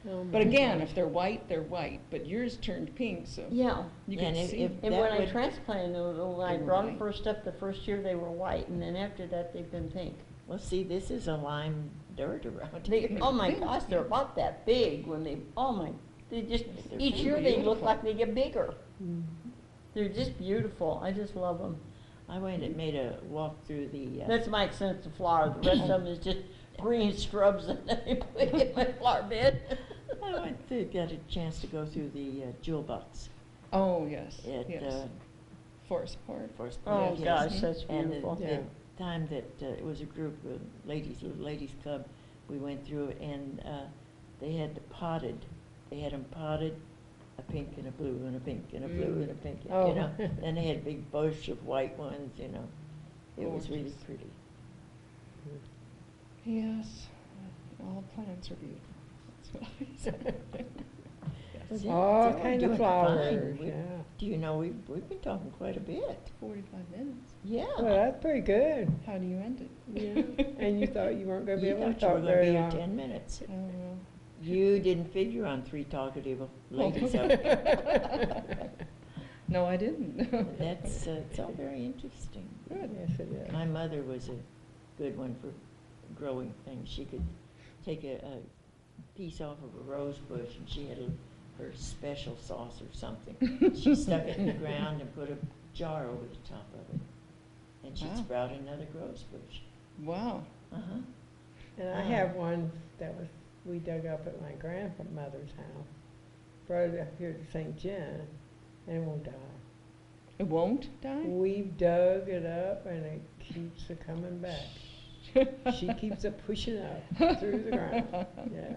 Oh, But my again, gosh. if they're white, they're white. But yours turned pink, so Yeah, you can And if- see. if- and That when I would- transplanted them, when I They were brought them white. first up, the first year they were white, and then after that, they've been pink. Well, see, this is a lime dirt around They, here. oh my gosh, they're about that big when they, oh my, they just, They're each year they look beautiful. like they get bigger. Mhm. They're just beautiful, I just love them. I went and made a walk through the, That's my extensive flower, the rest of them is just green shrubs that I put in my flower bed. I went to, got a chance to go through the jewel box Oh, yes, at yes. Forest Park. Forest Oh Park. yes. gosh, that's And beautiful. Yeah. the time that it was a group of ladies, little ladies club, we went through and they had they had them potted, a pink and a blue and a pink and a blue and a pink, Oh. you know. Then they had a big bush of white ones, you know. It was really Gorgeous. pretty. Yes, all plants are beautiful. That's what I said. Was Yes. it- All they were kinds of doing flowers, fine. yeah. Do you know, we've been talking quite a bit. 45 minutes. Yeah. Well, that's pretty good. How do you end it? Yeah. And you thought you weren't gonna be You able to thought you were talk gonna very be here long. 10 minutes. Oh, well. You didn't figure on 3 talkative ladies up there. No, I didn't. That's, it's all very interesting. Good. Yes, it is. My mother was a good one for growing things. She could take a piece off of a rose bush and she had her special sauce or something. She stuck it in the ground and put a jar over the top of it. And she'd Wow. sprout another rose bush. Wow. Uh-huh. And I have one that we dug up at my grandmother's house, brought it up here to St. John, and it won't die. It won't die? We've dug it up and it keeps it coming back. She keeps it pushing up through the ground, yeah.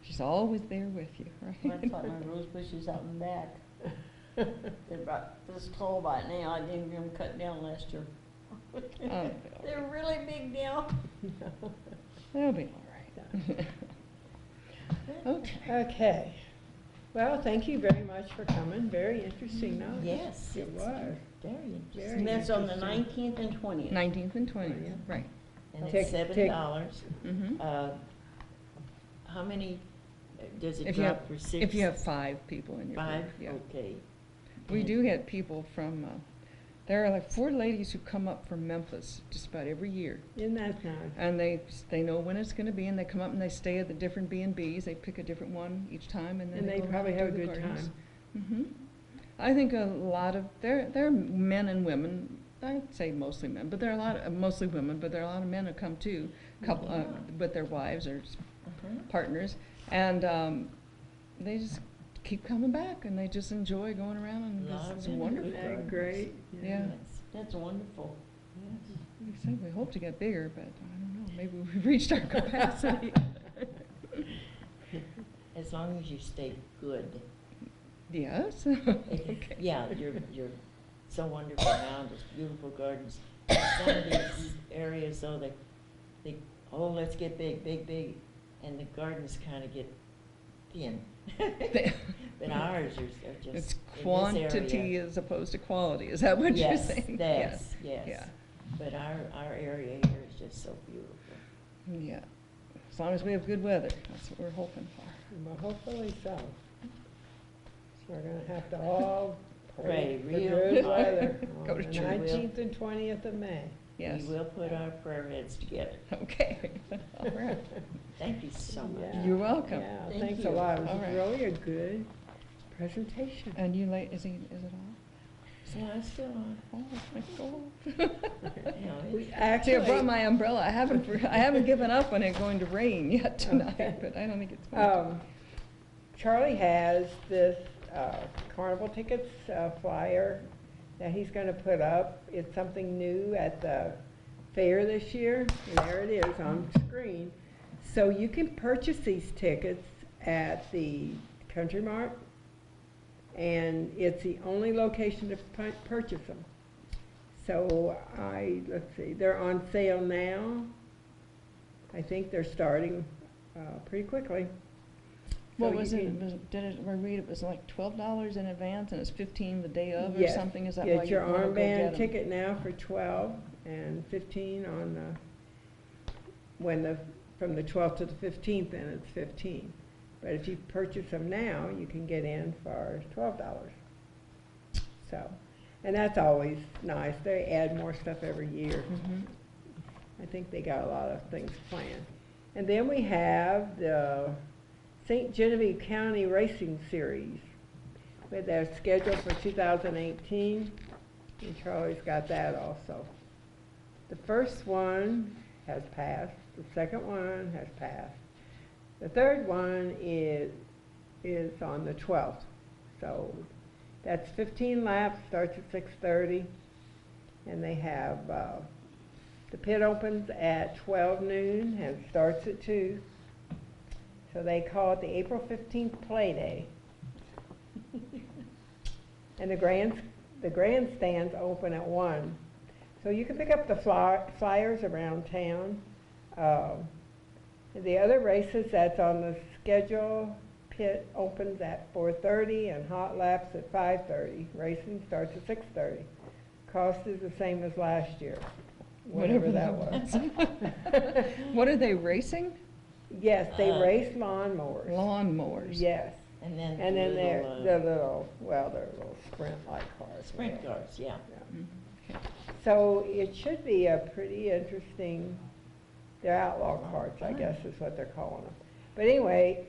She's always there with you, right? That's like my rose bushes out in back. They're about this tall by now, I didn't get them cut down last year. Oh, They're really big now. They'll be all right. Okay. Okay. Well, thank you very much for coming. Very interesting night. Yes. It it's was. Very interesting. Very And that's on the interesting. 19th and 20th. 19th and 20th, right. And Tick, it's tick. $7. Mm-hmm. How many, does it If you have, drop for 6? if you have 5 people in your 5? group, yeah. Okay. We And- do get people from, there are like 4 ladies who come up from Memphis just about every year. Isn't that nice? And they know when it's gonna be, and they come up and they stay at the different B&Bs. They pick a different one each time, and then And they go around probably and have a do the good gardens. time. Mm-hmm. I think a lot of, there are men and women, I'd say mostly men, but there are a lot of, mostly women, but there are a lot of men who come too, couple, Yeah. with their wives or Uh-huh. partners, and they just keep coming back, and they just enjoy going around, and Lot of it's men wonderful. Isn't that great? Yeah. Yes. That's wonderful. Yes. We said we hope to get bigger, but I don't know, maybe we've reached our capacity. As long as you stay good. Yes? If- Okay. Yeah, you're so wonderful now, there's beautiful gardens. Some of these areas though, they, oh, let's get big, big, big, and the gardens kind of get thin. But ours are just, in It's this quantity area- as opposed to quality, is that what you're Yes, saying? yes, yes. Yeah, But our area here is just so beautiful. yeah. As long as we have good weather, that's what we're hoping for. Well, hopefully so. We're gonna have to all Pray for real good hard. weather Go on to the church. 19th and 20th of May. Yes. We will put our prayer heads together. Okay, all right. Thank you so much. Yeah. You're welcome. Yeah, Thank thanks a you. lot. It was All right. really a good presentation. And you late, is it all? So I'm still on. Oh, my God. You know, We it's- See, I actually, brought my umbrella. I haven't given up on it going to rain yet tonight, Okay. but I don't think it's going to. Charlie has this carnival tickets flyer that he's gonna put up. It's something new at the fair this year. There it is on screen. So you can purchase these tickets at the Country Mart, and it's the only location to purchase them. So let's see, they're on sale now. I think they're starting pretty quickly. What So was you it? can- Did it read it was like $12 in advance and it's 15 the day of or Yes, something? Is that get why your you want to go get armband 'em? ticket now for 12 and 15 on from the 12th to the 15th, then it's 15. But if you purchase them now, you can get in for $12. So, and that's always nice. They add more stuff every year. Mhm. I think they got a lot of things planned. And then we have the St. Genevieve County Racing Series with their schedule for 2018. And Charlie's got that also. The first one has passed. The second one has passed. The third one is on the 12th. So that's 15 laps, starts at 6:30. And they have, the pit opens at 12 noon and starts at 2. So they call it the April 15th Play Day. And the grandstands open at 1. So you can pick up the flyers around town. The other races that's on the schedule, pit opens at 4:30 and hot laps at 5:30. Racing starts at 6:30. Cost is the same as last year, whatever that was. What are they racing? Yes, they race lawnmowers. Lawnmowers. Yes. And then And then they're little, they're little sprint-like cars. sprint cars, yeah. Yeah. So it should be a pretty interesting, they're outlaw carts, I guess is what they're calling them. But anyway,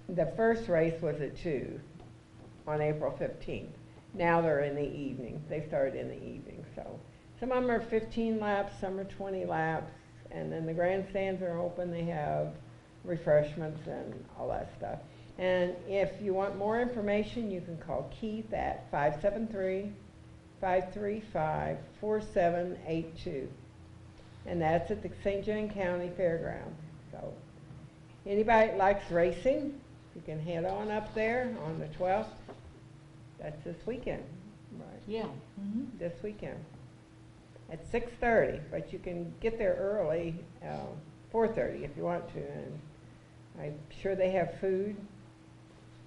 the first race was at 2 on April 15th. Now they're in the evening. They started in the evening, so. Some of them are 15 laps, some are 20 laps, and then the grandstands are open. They have refreshments and all that stuff. And if you want more information, you can call Keith at 573-535-4782. And that's at the St. John County Fairgrounds. So anybody that likes racing, you can head on up there on the 12th. That's this weekend, right? Yeah. This weekend at 6:30, but you can get there early, 4:30 if you want to, and I'm sure they have food.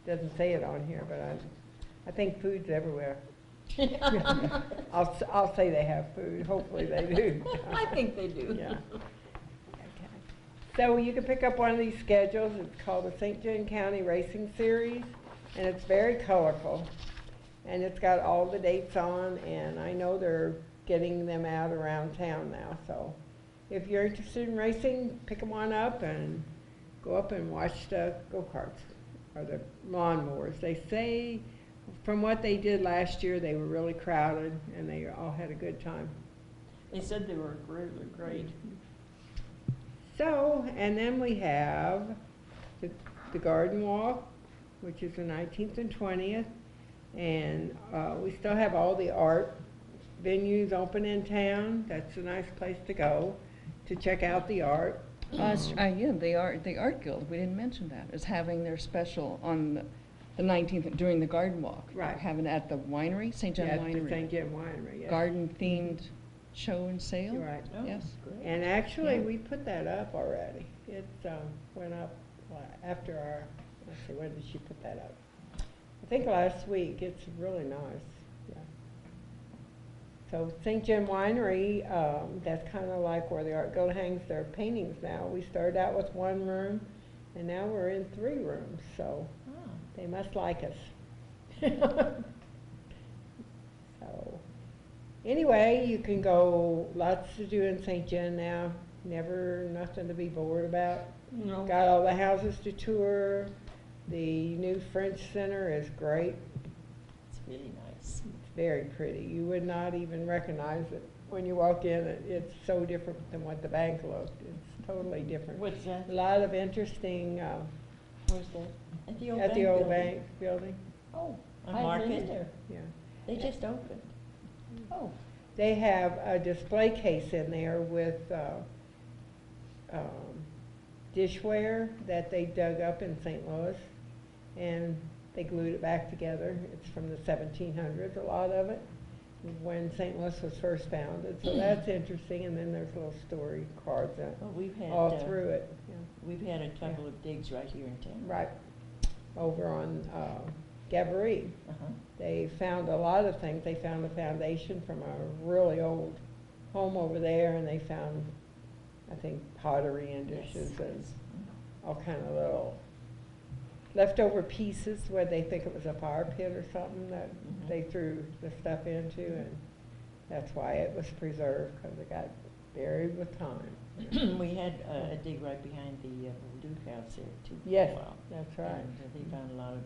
Doesn't say it on here, but I think food's everywhere. I'll say they have food. Hopefully they do. I think they do. Yeah. Okay. So you can pick up one of these schedules. It's called the St. John County Racing Series, and it's very colorful. And it's got all the dates on, and I know they're getting them out around town now. So if you're interested in racing, pick them on up and go up and watch the go-karts or the lawnmowers. They say from what they did last year, they were really crowded, and they all had a good time. They said they were really great. So, and then we have the Garden Walk, which is the 19th and 20th. And we still have all the art venues open in town. That's a nice place to go to check out the art. Yeah, the Art Guild, we didn't mention that, is having their special on the 19th during the Garden Walk. Right. They're having it at the winery, St. John At the Winery. St. John Winery, yes. Garden-themed show and sale. You're right. Oh, Yes. great. And actually, Yeah. we put that up already. It went up after our, let's see, when did she put that up? I think last week. It's really nice, yeah. So St. John Winery, that's kind of like where the Art Guild hangs their paintings now. We started out with 1 room, and now we're in 3 rooms, so Oh, they must like us. So, anyway, you can go, lots to do in St. John now. Nothing to be bored about. No. Got all the houses to tour. The new French Center is great. it's really nice. It's very pretty. You would not even recognize it when you walk in. It's so different than what the bank looked. It's totally different. What's that? A lot of interesting, Where's that? At the old at bank the old building. bank building, Oh, On I haven't been Market. there. yeah. They just opened. Oh, They have a display case in there with dishware that they dug up in St. Louis. and they glued it back together. It's from the 1700s, a lot of it, when St. Louis was first founded. So that's interesting, and then there's little story cards Well, we've had, all through it. Yeah. we've had a couple of digs right here in town. Right, over on Gabourey. Uh-huh. They found a lot of things. They found a foundation from a really old home over there, and they found, I think, pottery and dishes Yes, and yes. all kind of little leftover pieces where they think it was a fire pit or something that Mhm. they threw the stuff into, and that's why it was preserved, because it got buried with time. We had a dig right behind the old Duke house there too. for a Yes, while. that's right. And they found a lot of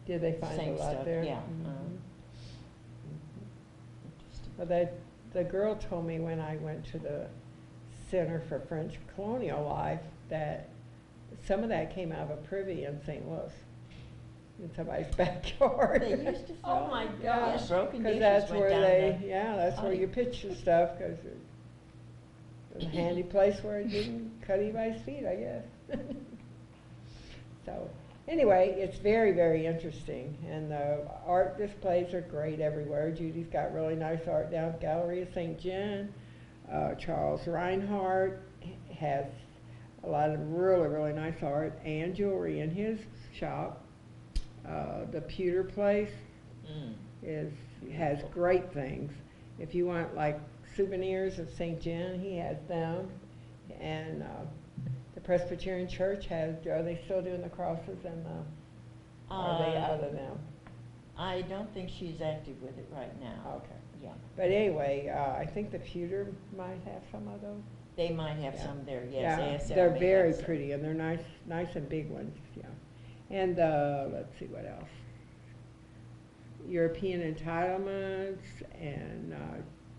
Did they find a same lot stuff, there? yeah. Mhm. Interesting. Well, the girl told me when I went to the Center for French Colonial Life that some of that came out of a privy in St. Louis, in somebody's backyard. They used to Oh throw my it. Yeah, Yeah, broken 'cause dishes that's went where down they, the yeah, that's where potty. you pitch your stuff, because it was a handy place where it didn't cut anybody's feet, I guess. So, anyway, it's very, very interesting, and the art displays are great everywhere. Judy's got really nice art down at Gallery of St. John. Charles Reinhardt has a lot of really, really nice art and jewelry in his shop. The Pewter Place has great things. If you want like souvenirs of St. John, he has them. And the Presbyterian Church has, are they still doing the crosses and the, are they out of them? I don't think she's active with it right now. Okay. Yeah, But anyway, I think the Pewter might have some of those. they might have Yeah. some there, yes. Yeah, ASL they're may have very some. pretty, and they're nice, nice and big ones, yeah. And, let's see, what else? European entitlements, and,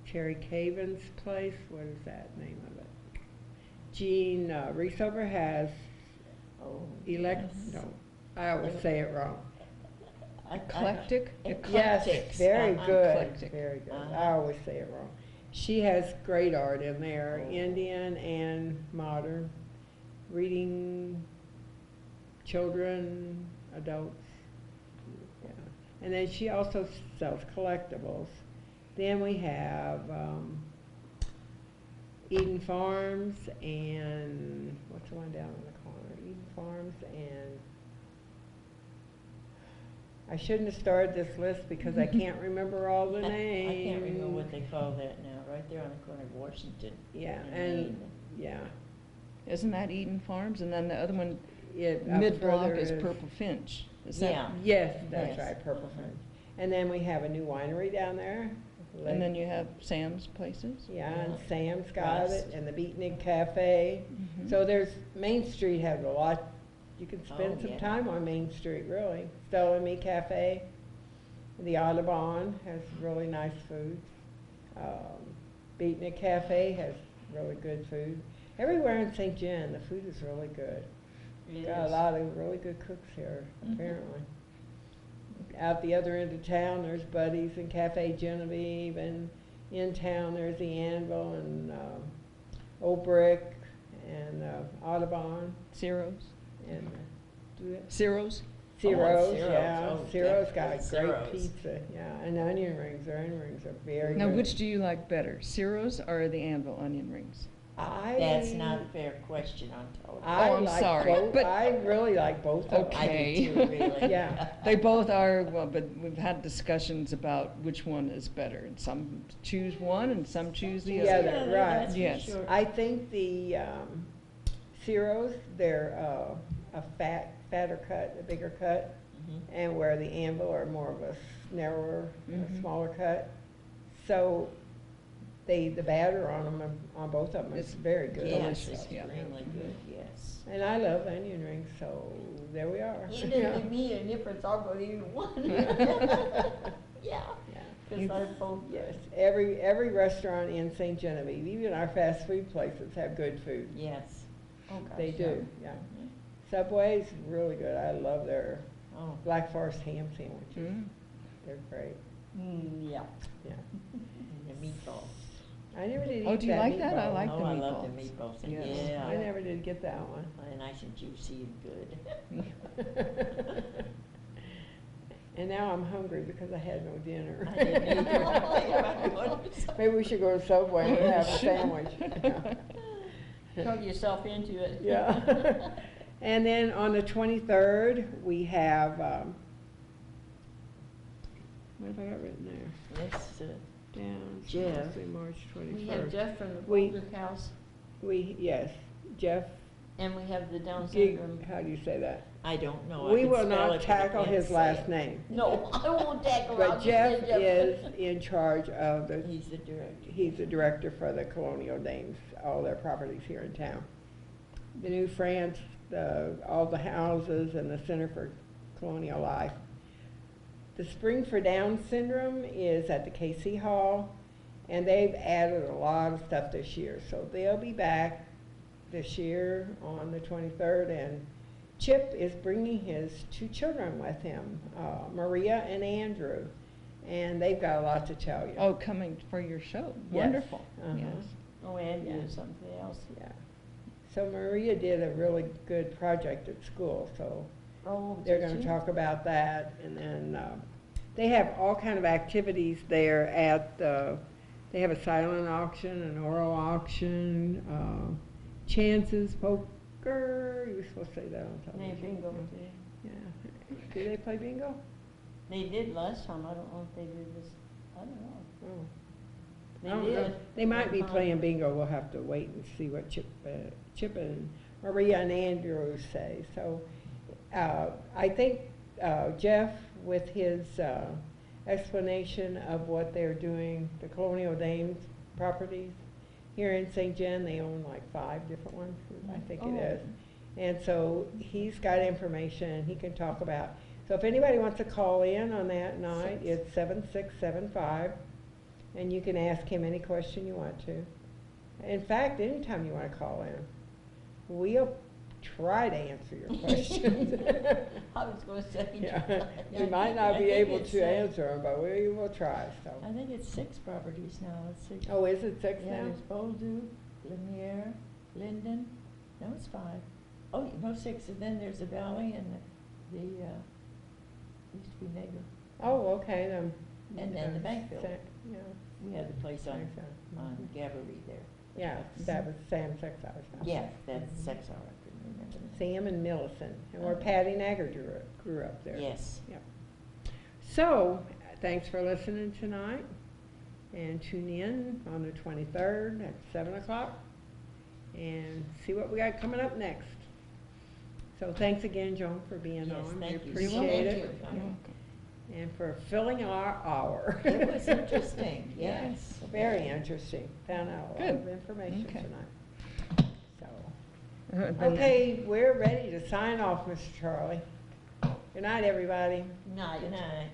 Cherry Caven's place, what is that name of it? Jean, Reesover has Oh, elect, yes. no, I always say it wrong. Eclectic? Yes, Eclectics, very uh-huh. good, Eclectic. very good. Uh-huh. I always say it wrong. She has great art in there, Oh. Indian and modern, reading children, adults. Yeah. And then she also sells collectibles. Then we have Eden Farms and, what's the one down in the corner? Eden Farms and, I shouldn't have started this list because I can't remember all the I names. can't remember what they call that now, right there on the corner of Washington. Yeah, and and, Main. yeah. Isn't that Eden Farms? And then the other one, It, up mid-block further is Purple Finch. Is that? Yeah. Yes, that's Yes. right, Purple Uh-huh. Finch. And then we have a new winery down there. And then you have Sam's Places? Yeah, and Yeah. Sam's got Rust. it, and the Beatnik Cafe. Mhm. So there's, Main Street has a lot, you can spend Oh, some yeah. time on Main Street, really. Stella and Me Cafe, the Audubon has really nice food. Beatnik Cafe has really good food. Everywhere in St. John, the food is really good. It Got a is. lot of really good cooks here, Mhm. apparently. Out the other end of town, there's Buddy's and Cafe Genevieve, and in town, there's the Anvil and Old Brick and Audubon Ciro's? and Ciro's? Ciro's, Ciro's. yeah. Oh, Ciro's got definitely great Ciro's. pizza, yeah, and onion rings. Their onion rings are very Now, good. which do you like better, Ciro's or the Anvil onion rings? That's not a fair question on television. I Oh, I'm like sorry, both. but- I really like both of them. Okay. I do too, really. Yeah. They both are, well, but we've had discussions about which one is better, and some choose one and some choose the Yeah, other. they're right. That's for Yes. sure. I think the Ciro's, they're a fatter cut, a bigger cut, Mhm. and where the Anvil are more of a narrower, a Mhm. smaller cut. So the batter on them, on both of them is It's very good. Yes, delicious, yeah. extremely good, yes. And I love onion rings, so there we are. It didn't give me a difference, I'll go to either one. Yeah, Yeah. because I both. Yes, every restaurant in St. Genevieve, even our fast food places have good food. Yes. Oh, gosh, They do, yeah. Mhm. Subway's really good. I love their Oh, Black Forest ham sandwiches. Mm. They're great, Yeah. yeah. and the meatballs. I never did eat Oh, do you that like that? I meatball. like the Oh, I love the meatballs. meatballs, Yes. yeah. I never did get that one. They're nice and juicy and good. And now I'm hungry because I had no dinner. I didn't either. Maybe we should go to Subway and have a sandwich. Talk yourself into it. Yeah. And then on the 23rd, we have, what have I got written there? Yes, Down, Jeff. let's see, March 21st. We have Jeff from the We- Boulder House, Yes, Jeff, and we have the Down Gig, syndrome. how do you say that? I don't know. I We can will spell not it, but I tackle can't his say last it. name. No, I won't tackle it. I'll But just Jeff say Jeff. is in charge of the, He's the director. he's the director for the Colonial Dames, all their properties here in town. The New France, all the houses and the Center for Colonial Life. The Spring for Down Syndrome is at the KC Hall, and they've added a lot of stuff this year. So they'll be back this year on the 23rd, and Chip is bringing his 2 children with him, Maria and Andrew, and they've got a lot to tell you. Oh, coming for your show. Yes. Wonderful. Uh-huh. Yes. Oh, and Yeah. do something else. Yeah. So Maria did a really good project at school, so Oh, they're did gonna you? talk about that, and then, they have all kind of activities there at the, they have a silent auction, an oral auction, chances, poker, you were supposed to say that on They television. bingo. Yeah. Do they play bingo? They did last time. I don't know if they did this. I don't know. Oh. They I don't know. did. They might be one time. playing bingo, we'll have to wait and see what Chip and Maria and Andrew say. So, I think, Jeff, with his, explanation of what they're doing, the Colonial Dames properties here in St. John, they own like 5 different ones, I think Oh. it is. And so he's got information he can talk about. So if anybody wants to call in on that night, it's 7675, and you can ask him any question you want to. In fact, anytime you want to call in, we'll try to answer your questions. I was going to say. Yeah, we might not I be think able it's, to answer them, but we will try, so. I think it's 6 properties now. Let's see. Oh, is it 6 Yeah, now? there's Boldu, Lanier, Linden. No, it's 5. Oh, no, 6. And then there's the Valley and the used to be Nagel. Oh, okay, then. And then the bank building. Yeah. We had the place on Thanks, on Gabourey there. Yeah, that was Sam Sexau's house. Yeah, that's Sexar. I couldn't remember the name. Sam and Millicent, and where Patty Nagger grew up there. Yes. Yep. So, thanks for listening tonight, and tune in on the 23rd at 7 o'clock, and see what we got coming up next. So thanks again, Joan, for being Yes, on. We thank you. appreciate Thank it. you. And for filling our hour. It was interesting, yes. Very interesting. Found out a lot Good. of information Okay. tonight. So, Then- okay, we're ready to sign off, Mr. Charlie. Good night, everybody. Night. Good night.